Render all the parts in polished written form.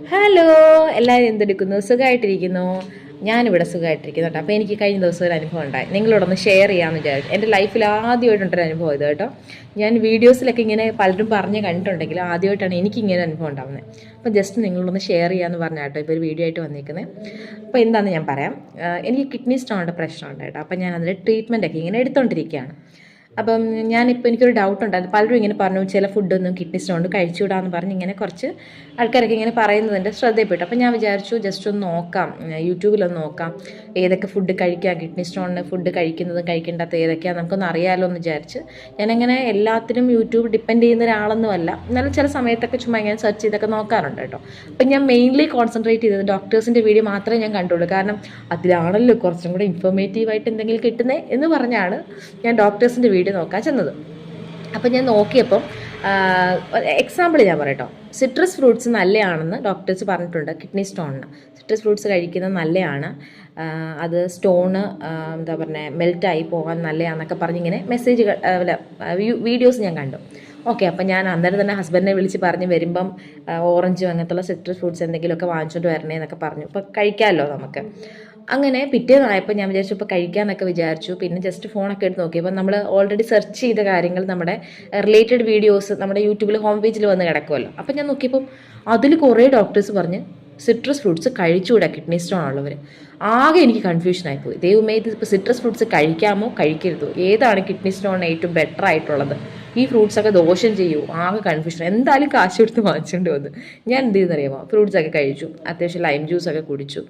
Hello, എല്ലാവരും എന്തെടുക്കുന്നു? സുഖമായിട്ടിരിക്കുന്നു. ഞാനിവിടെ സുഖമായിട്ടിരിക്കുന്നു കേട്ടോ. അപ്പോൾ എനിക്ക് കഴിഞ്ഞ ദിവസം ഒരു അനുഭവം ഉണ്ടായി, നിങ്ങളോടൊന്ന് ഷെയർ ചെയ്യാമെന്ന് വിചാരിച്ചു. എൻ്റെ ലൈഫിൽ ആദ്യമായിട്ടുണ്ടൊരു അനുഭവം ഇത് കേട്ടോ. ഞാൻ വീഡിയോസിലൊക്കെ ഇങ്ങനെ പലരും പറഞ്ഞ് കണ്ടിട്ടുണ്ടെങ്കിലും ആദ്യമായിട്ടാണ് എനിക്കിങ്ങനെ അനുഭവം ഉണ്ടാകുന്നത്. അപ്പോൾ ജസ്റ്റ് നിങ്ങളൊന്ന് ഷെയർ ചെയ്യാമെന്ന് പറഞ്ഞാൽ കേട്ടോ ഇപ്പോൾ ഒരു വീഡിയോ ആയിട്ട് വന്നിരിക്കുന്നത്. അപ്പോൾ എന്താണെന്ന് ഞാൻ പറയാം. എനിക്ക് കിഡ്നി സ്റ്റോണിൻ്റെ പ്രശ്നമുണ്ട് കേട്ടോ. അപ്പോൾ ഞാൻ അതിൻ്റെ ട്രീറ്റ്മെൻറ്റൊക്കെ ഇങ്ങനെ എടുത്തുകൊണ്ടിരിക്കുകയാണ്. അപ്പം എനിക്കൊരു ഡൗട്ട് ഉണ്ടായിരുന്നു. പലരും ഇങ്ങനെ പറഞ്ഞു ചില ഫുഡൊന്നും കിഡ്നി സ്റ്റോണിന് കഴിച്ചുകൂടാന്ന് പറഞ്ഞ് ഇങ്ങനെ കുറച്ച് ആൾക്കാരൊക്കെ ഇങ്ങനെ പറയുന്നതിൻ്റെ ശ്രദ്ധയിൽപ്പെട്ടു. അപ്പം ഞാൻ വിചാരിച്ചു ജസ്റ്റ് ഒന്ന് നോക്കാം, യൂട്യൂബിലൊന്ന് നോക്കാം ഏതൊക്കെ ഫുഡ് കഴിക്കാം, കിഡ്നി സ്റ്റോണിന് ഫുഡ് കഴിക്കുന്നതും കഴിക്കേണ്ടാത്ത ഏതൊക്കെയാണ് നമുക്കൊന്ന് അറിയാമല്ലോ എന്ന് വിചാരിച്ച്. ഞാനങ്ങനെ എല്ലാത്തിനും യൂട്യൂബ് ഡിപ്പെൻഡ് ചെയ്യുന്ന ഒരാളൊന്നുമല്ല, എന്നാലും ചില സമയത്തൊക്കെ ചുമ്മാ ഇങ്ങനെ സെർച്ച് ചെയ്തൊക്കെ നോക്കാറുണ്ട് കേട്ടോ. അപ്പം ഞാൻ മെയിൻലി കോൺസെൻട്രേറ്റ് ചെയ്തത് ഡോക്ടേഴ്സിൻ്റെ വീഡിയോ മാത്രമേ ഞാൻ കണ്ടുള്ളൂ. കാരണം അതിലാണല്ലോ കുറച്ചും കൂടെ ഇൻഫോർമേറ്റീവായിട്ട് എന്തെങ്കിലും കിട്ടുന്നത് എന്ന് പറഞ്ഞാണ് ഞാൻ ഡോക്ടേഴ്സിൻ്റെ വീഡിയോ നോക്കാൻ ചെന്നത്. അപ്പം ഞാൻ നോക്കിയപ്പം എക്സാമ്പിൾ ഞാൻ പറയട്ടോ, സിട്രസ് ഫ്രൂട്ട്സ് നല്ലതാണെന്ന് ഡോക്ടേഴ്സ് പറഞ്ഞിട്ടുണ്ട് കിഡ്നി സ്റ്റോണിന്. സിട്രസ് ഫ്രൂട്ട്സ് കഴിക്കുന്നത് നല്ലതാണ്, അത് സ്റ്റോണ് എന്താ പറയുക മെൽറ്റായി പോകാൻ നല്ലതാണെന്നൊക്കെ പറഞ്ഞിങ്ങനെ മെസ്സേജുകൾ വീഡിയോസ് ഞാൻ കണ്ടു. ഓക്കെ, അപ്പം ഞാൻ അന്നേരം തന്നെ ഹസ്ബൻഡിനെ വിളിച്ച് പറഞ്ഞ് വരുമ്പം ഓറഞ്ചും അങ്ങനത്തുള്ള സിട്രസ് ഫ്രൂട്ട്സ് എന്തെങ്കിലുമൊക്കെ വാങ്ങിച്ചുകൊണ്ട് വരണേ എന്നൊക്കെ പറഞ്ഞു. അപ്പോൾ കഴിക്കാമല്ലോ നമുക്ക്. അങ്ങനെ പിറ്റേന്നായപ്പോൾ ഞാൻ വിചാരിച്ചു ഇപ്പോൾ കഴിക്കാമെന്നൊക്കെ വിചാരിച്ചു. പിന്നെ ജസ്റ്റ് ഫോണൊക്കെ എടുത്ത് നോക്കിയപ്പോൾ നമ്മൾ ഓൾറെഡി സെർച്ച് ചെയ്ത കാര്യങ്ങൾ നമ്മുടെ റിലേറ്റഡ് വീഡിയോസ് നമ്മുടെ യൂട്യൂബിൽ ഹോം പേജിൽ വന്ന് കിടക്കുമല്ലോ. അപ്പം ഞാൻ നോക്കിയപ്പോൾ അതിൽ കുറേ ഡോക്ടേഴ്സ് പറഞ്ഞ് സിട്രസ് ഫ്രൂട്ട്സ് കഴിച്ചുകൂടാ കിഡ്നി സ്റ്റോൺ ഉള്ളവർ. ആകെ എനിക്ക് കൺഫ്യൂഷനായിപ്പോയി. ദൈവമേ, ഇത് ഇപ്പോൾ സിട്രസ് ഫ്രൂട്ട്സ് കഴിക്കാമോ കഴിക്കരുതോ, ഏതാണ് കിഡ്നി സ്റ്റോണിന് ഏറ്റവും ബെറ്റർ ആയിട്ടുള്ളത്, ഈ ഫ്രൂട്ട്സൊക്കെ ദോഷം ചെയ്യൂ, ആകെ കൺഫ്യൂഷൻ. എന്തായാലും കാശ് കൊടുത്ത് വാങ്ങിച്ചുകൊണ്ട് വന്നു. ഞാൻ എന്ത് ചെയ്തെന്നറിയാമോ, ഫ്രൂട്ട്സൊക്കെ കഴിച്ചു, അത്യാവശ്യം ലൈം ജ്യൂസൊക്കെ കുടിച്ചു.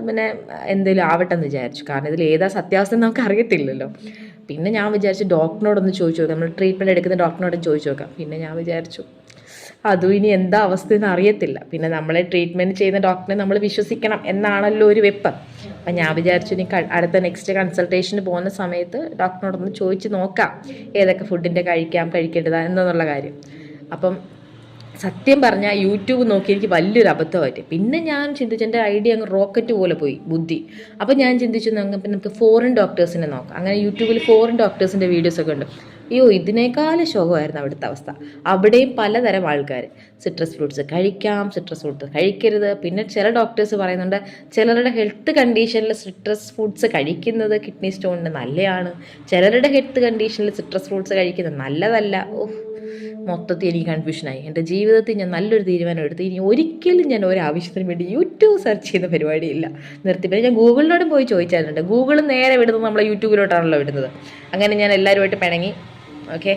പിന്നെ എന്തെങ്കിലും ആവട്ടെ എന്ന് വിചാരിച്ചു, കാരണം ഇതിൽ ഏതാ സത്യാവസ്ഥ നമുക്ക് അറിയത്തില്ലല്ലോ. പിന്നെ ഞാൻ വിചാരിച്ചു ഡോക്ടറിനോടൊന്ന് ചോദിച്ചു നോക്കാം, നമ്മൾ ട്രീറ്റ്മെൻറ്റ് എടുക്കുന്ന ഡോക്ടറിനോട് ചോദിച്ചു നോക്കാം. പിന്നെ ഞാൻ വിചാരിച്ചു അതും ഇനി എന്താ അവസ്ഥയെന്ന് അറിയത്തില്ല, പിന്നെ നമ്മളെ ട്രീറ്റ്മെൻറ്റ് ചെയ്യുന്ന ഡോക്ടറെ നമ്മൾ വിശ്വസിക്കണം എന്നാണല്ലോ ഒരു വെപ്പ്. അപ്പം ഞാൻ വിചാരിച്ചു ഇനി അടുത്ത നെക്സ്റ്റ് കൺസൾട്ടേഷന് പോകുന്ന സമയത്ത് ഡോക്ടറിനോടൊന്ന് ചോദിച്ച് നോക്കാം ഏതൊക്കെ ഫുഡിൻ്റെ കഴിക്കേണ്ടതാ എന്നുള്ള കാര്യം. അപ്പം സത്യം പറഞ്ഞാൽ യൂട്യൂബ് നോക്കി എനിക്ക് വലിയൊരു അബദ്ധമായിട്ട്. പിന്നെ ഞാൻ ചിന്തിച്ചു, എൻ്റെ ഐഡിയ അങ്ങ് റോക്കറ്റ് പോലെ പോയി ബുദ്ധി. അപ്പോൾ ഞാൻ ചിന്തിച്ചു നമുക്ക് ഫോറിൻ ഡോക്ടേഴ്സിനെ നോക്കാം. അങ്ങനെ യൂട്യൂബിൽ ഫോറിൻ ഡോക്ടേഴ്സിൻ്റെ വീഡിയോസൊക്കെ ഉണ്ട്. അയ്യോ, ഇതിനേക്കാളും ശോകമായിരുന്നു അവിടുത്തെ അവസ്ഥ. അവിടെയും പലതരം ആൾക്കാർ സിട്രസ് ഫ്രൂട്ട്സ് കഴിക്കാം, സിട്രസ് ഫ്രൂട്ട്സ് കഴിക്കരുത്. പിന്നെ ചില ഡോക്ടേഴ്സ് പറയുന്നുണ്ട് ചിലരുടെ ഹെൽത്ത് കണ്ടീഷനിൽ സിട്രസ് ഫ്രൂട്ട്സ് കഴിക്കുന്നത് കിഡ്നി സ്റ്റോണിന് നല്ലതാണ്, ചിലരുടെ ഹെൽത്ത് കണ്ടീഷനിൽ സിട്രസ് ഫ്രൂട്ട്സ് കഴിക്കുന്നത് നല്ലതല്ല. മൊത്തത്തിൽ എനിക്ക് കൺഫ്യൂഷനായി. എൻ്റെ ജീവിതത്തിൽ ഞാൻ നല്ലൊരു തീരുമാനം എടുത്ത് ഇനി ഒരിക്കലും ഞാൻ ഒരാവശ്യത്തിന് വേണ്ടി യൂട്യൂബ് സെർച്ച് ചെയ്യുന്ന പരിപാടിയില്ല, നിർത്തി. പിന്നെ ഞാൻ ഗൂഗിളിനോടും പോയി ചോദിച്ചാലുണ്ട്, ഗൂഗിൾ നേരെ വിടുന്നത് നമ്മളെ യൂട്യൂബിലോട്ടാണല്ലോ വിടുന്നത്. അങ്ങനെ ഞാൻ എല്ലാവരുമായിട്ട് പിണങ്ങി. ഓക്കെ,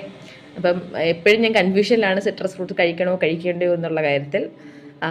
അപ്പം എപ്പോഴും ഞാൻ കൺഫ്യൂഷനിലാണ് സിട്രസ് ഫ്രൂട്ട് കഴിക്കണോ കഴിക്കേണ്ടയോ എന്നുള്ള കാര്യത്തിൽ.